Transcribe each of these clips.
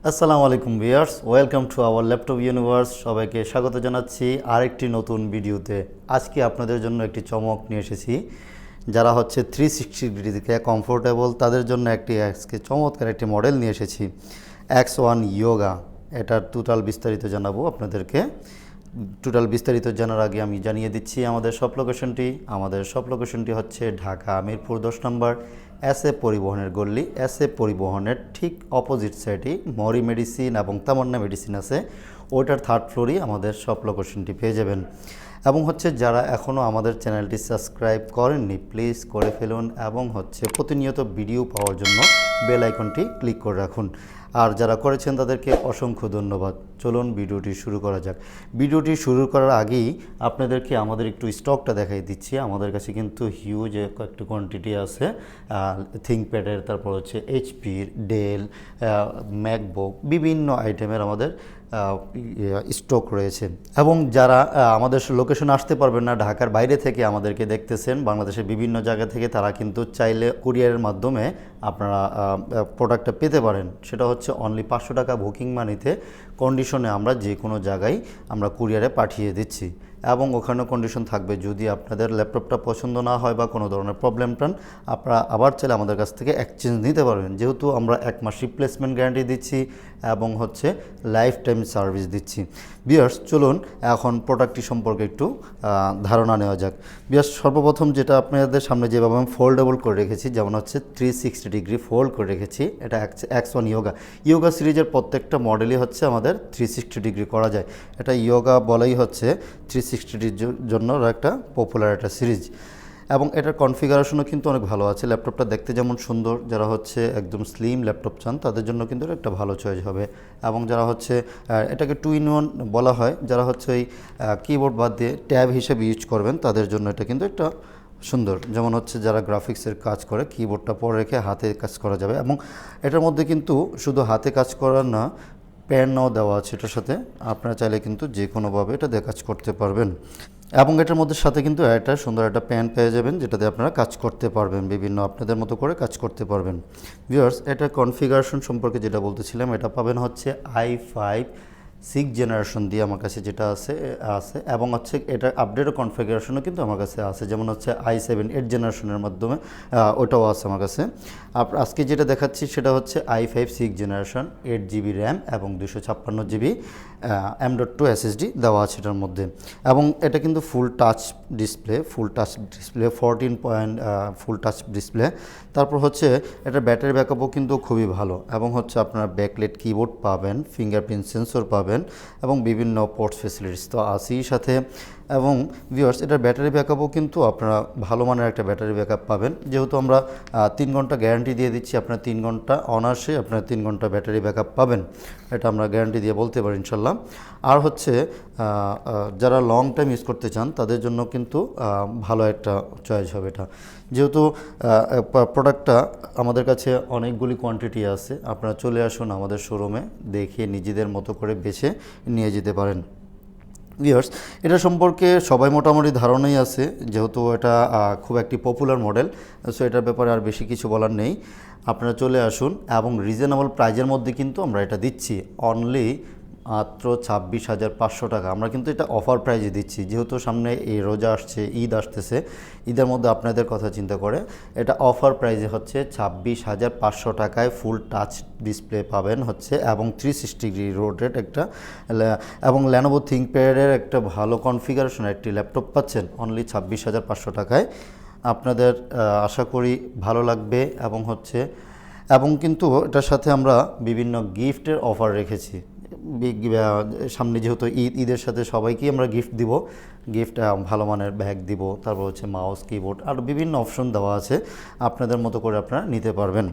আসসালামু আলাইকুম viewers, welcome to our laptop universe. সবাইকে স্বাগত জানাচ্ছি আরেকটি নতুন ভিডিওতে। আজকে আপনাদের জন্য একটি চমক নিয়ে এসেছি। যারা হচ্ছে 360 ডিগ্রি থেকে কমফোর্টেবল তাদের জন্য আজকে চমৎকার একটি মডেল নিয়ে এসেছি, X1 ইয়োগা। এটার টোটাল বিস্তারিত জানাবো আপনাদেরকে। টোটাল বিস্তারিত জানার আগে আমি জানিয়ে দিচ্ছি আমাদের শপ লোকেশনটি হচ্ছে ঢাকা মিরপুর 10 নম্বর এসএ পরিবহনের গল্লি। এসএ পরিবহনের ঠিক অপোজিট সাইডে মরি মেডিসিন এবং তামান্না মেডিসিন আছে, ওইটার থার্ড ফ্লোরেই আমাদের শপ লোকেশনটি পেয়ে যাবেন। এবং হচ্ছে যারা এখনও আমাদের চ্যানেলটি সাবস্ক্রাইব করেননি প্লিজ করে ফেলুন, এবং হচ্ছে প্রতিনিয়ত ভিডিও পাওয়ার জন্য বেল আইকনটি ক্লিক করে রাখুন। আর যারা করেছেন তাদেরকে অসংখ্য ধন্যবাদ। চলুন ভিডিওটি শুরু করা যাক। ভিডিওটি শুরু করার আগেই আপনাদেরকে আমাদের একটু স্টকটা দেখাই দিচ্ছি। আমাদের কাছে কিন্তু হিউজ একটু কোয়ান্টিটি আছে থিঙ্কপ্যাডের, তারপর হচ্ছে এইচপির, ডেল, ম্যাকবুক, বিভিন্ন আইটেমের আমাদের স্টক রয়েছে। এবং যারা আমাদের লোকেশন আসতে পারবেন না, ঢাকার বাইরে থেকে আমাদেরকে দেখতেছেন, বাংলাদেশের বিভিন্ন জায়গা থেকে, তারা কিন্তু চাইলে কুরিয়ারের মাধ্যমে আপনারা প্রোডাক্টটা পেতে পারেন। সেটা হচ্ছে অনলি 500 টাকা বুকিং মানিতে কন্ডিশনে আমরা যে কোনো জায়গায় আমরা কুরিয়ারে পাঠিয়ে দিচ্ছি। এবং ওখানে কন্ডিশন থাকবে, যদি আপনাদের ল্যাপটপটা পছন্দ না হয় বা কোনো ধরনের প্রবলেম পান, আপনারা আবার চাইলে আমাদের কাছ থেকে এক্সচেঞ্জ নিতে পারবেন। যেহেতু আমরা 1 মাস রিপ্লেসমেন্ট গ্যারান্টি দিচ্ছি এবং হচ্ছে লাইফ টাইম সার্ভিস দিচ্ছি। ভিউয়ার্স, চলুন এখন প্রোডাক্টটি সম্পর্কে একটু ধারণা নেওয়া যাক। ভিউয়ার্স, সর্বপ্রথম যেটা আপনাদের সামনে যেভাবে আমি ফোল্ডেবল করে রেখেছি, যেমন হচ্ছে 360 ডিগ্রি ফোল্ড করে রেখেছি, এটা X1 ইয়োগা সিরিজের প্রত্যেকটা মডেলই হচ্ছে আমাদের 360 ডিগ্রি করা যায়। এটা ইয়োগা বলাই হচ্ছে 360 ডিগ্রির জন্য একটা পপুলার একটা সিরিজ। এবং এটার কনফিগারেশনও কিন্তু অনেক ভালো আছে। ল্যাপটপটা দেখতে যেমন সুন্দর, যারা হচ্ছে একদম স্লিম ল্যাপটপ চান তাদের জন্য কিন্তু একটা ভালো চয়েস হবে। এবং যারা হচ্ছে এটাকে 2-in-1 বলা হয়, যারা হচ্ছে ওই কিবোর্ড বাদ দিয়ে ট্যাব হিসেবে ইউজ করবেন তাদের জন্য এটা কিন্তু একটা সুন্দর। যেমন হচ্ছে যারা গ্রাফিক্সের কাজ করে, কিবোর্ডটা পরে রেখে হাতে কাজ করা যাবে। এবং এটার মধ্যে কিন্তু শুধু হাতে কাজ করার না, প্যানও দেওয়া আছে এটার সাথে। আপনারা চাইলে কিন্তু যে কোনোভাবে এটা দিয়ে কাজ করতে পারবেন। এবং এটার মধ্যে সাথে কিন্তু একটা সুন্দর একটা প্যান পেয়ে যাবেন, যেটাতে আপনারা কাজ করতে পারবেন, বিভিন্ন আপনাদের মতো করে কাজ করতে পারবেন। ভিউয়ার্স, এটা কনফিগারেশন সম্পর্কে যেটা বলতেছিলাম, এটা পাবেন হচ্ছে i5 6th জেনারেশন দিয়ে আমার কাছে যেটা আছে এবং হচ্ছে এটার আপডেট কনফিগারেশনও কিন্তু আমার কাছে আছে, যেমন হচ্ছে i7 8th জেনারেশনের মাধ্যমে ওটাও আছে আমার কাছে। আজকে যেটা দেখাচ্ছি সেটা হচ্ছে i5 6th generation, 8GB RAM এবং 256GB M.2 SSD দেওয়া আছে এটার মধ্যে। এবং এটা কিন্তু ফুল টাচ ডিসপ্লে 14 পয়েন্ট ফুল টাচ ডিসপ্লে। তারপর হচ্ছে এটা ব্যাটারি ব্যাকআপও কিন্তু খুবই ভালো। এবং হচ্ছে আপনার ব্যাকলাইট কিবোর্ড পাবেন, ফিঙ্গারপ্রিন্ট সেন্সর পাবেন এবং বিভিন্ন পোর্টস ফেসিলিটিস তো আছেই সাথে। এবং ভিউয়ার্স, এটার ব্যাটারি ব্যাকআপও কিন্তু আপনারা ভালো মানের একটা ব্যাটারি ব্যাকআপ পাবেন। যেহেতু আমরা 3 ঘন্টা গ্যারান্টি দিয়ে দিচ্ছি, আপনার 3 ঘন্টা অনার্সে আপনার 3 ঘন্টা ব্যাটারি ব্যাকআপ পাবেন, এটা আমরা গ্যারান্টি দিয়ে বলতে পারি ইনশাল্লাহ। আর হচ্ছে যারা লং টাইম ইউজ করতে চান তাদের জন্য কিন্তু ভালো একটা চয়েস হবে এটা। যেহেতু প্রোডাক্টটা আমাদের কাছে অনেকগুলি কোয়ান্টিটি আছে, আপনারা চলে আসুন আমাদের শোরুমে, দেখে নিজেদের মতো করে বেছে নিয়ে যেতে পারেন। ভিউয়ার্স, এটা সম্পর্কে সবাই মোটামুটি ধারণাই আছে, যেহেতু এটা খুব একটি পপুলার মডেল, সো এটার ব্যাপারে আর বেশি কিছু বলার নেই। আপনারা চলে আসুন এবং রিজনেবল প্রাইজের মধ্যে কিন্তু আমরা এটা দিচ্ছি, অনলি মাত্র 26,500 টাকা। আমরা কিন্তু এটা অফার প্রাইজে দিচ্ছি, যেহেতু সামনে এই রোজা আসছে, ঈদ আসতেছে, ঈদের মধ্যে আপনাদের কথা চিন্তা করে এটা অফার প্রাইজে হচ্ছে 26,500 টাকায় ফুল টাচ ডিসপ্লে পাবেন হচ্ছে, এবং 360 ডিগ্রি রোটেট একটা এবং ল্যানোভো থিঙ্কপ্যাডের একটা ভালো কনফিগারেশন একটি ল্যাপটপ পাচ্ছেন অনলি 26,500 টাকায়। আপনাদের আশা করি ভালো লাগবে। এবং কিন্তু এটার সাথে আমরা বিভিন্ন গিফটের অফার রেখেছি। সামনে যেহেতু ঈদের সাথে সবাইকেই আমরা গিফট দিব, ভালো মানের ব্যাগ দিব, তারপর হচ্ছে মাউস, কিবোর্ড, আর বিভিন্ন অপশন দেওয়া আছে, আপনাদের মতো করে আপনারা নিতে পারবেন।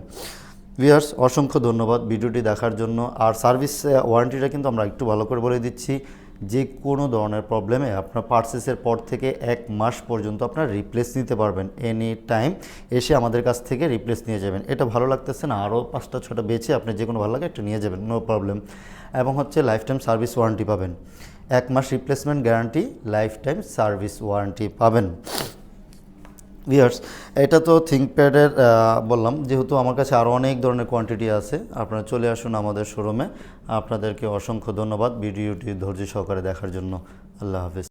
ভিউয়ার্স, অসংখ্য ধন্যবাদ ভিডিওটি দেখার জন্য। আর সার্ভিস ওয়ারেন্টিটা কিন্তু আমরা একটু ভালো করে বলে দিচ্ছি, যে কোনো ধরনের প্রবলেমে আপনার পারচেসের পর থেকে 1 মাস পর্যন্ত আপনার রিপ্লেস নিতে পারবেন। এনি টাইম এসে আমাদের কাছ থেকে রিপ্লেস নিয়ে যাবেন। এটা ভালো লাগতেছে না, আরও 5টা-6টা বেছে আপনি যে কোনো ভালো লাগে একটা নিয়ে যাবেন, নো প্রবলেম। এবং হচ্ছে লাইফ টাইম সার্ভিস ওয়ারেন্টি পাবেন, 1 মাস replacement guarantee, lifetime service warranty পাবেন। ভিউয়ার্স, এটা তো থিঙ্কপ্যাডের বললাম, যেহেতু আমার কাছে আরও অনেক ধরনের কোয়ান্টিটি আছে, আপনারা চলে আসুন আমাদের শোরুমে। আপনাদেরকে অসংখ্য ধন্যবাদ ভিডিওটি ধৈর্য সহকারে দেখার জন্য। আল্লাহ হাফেজ।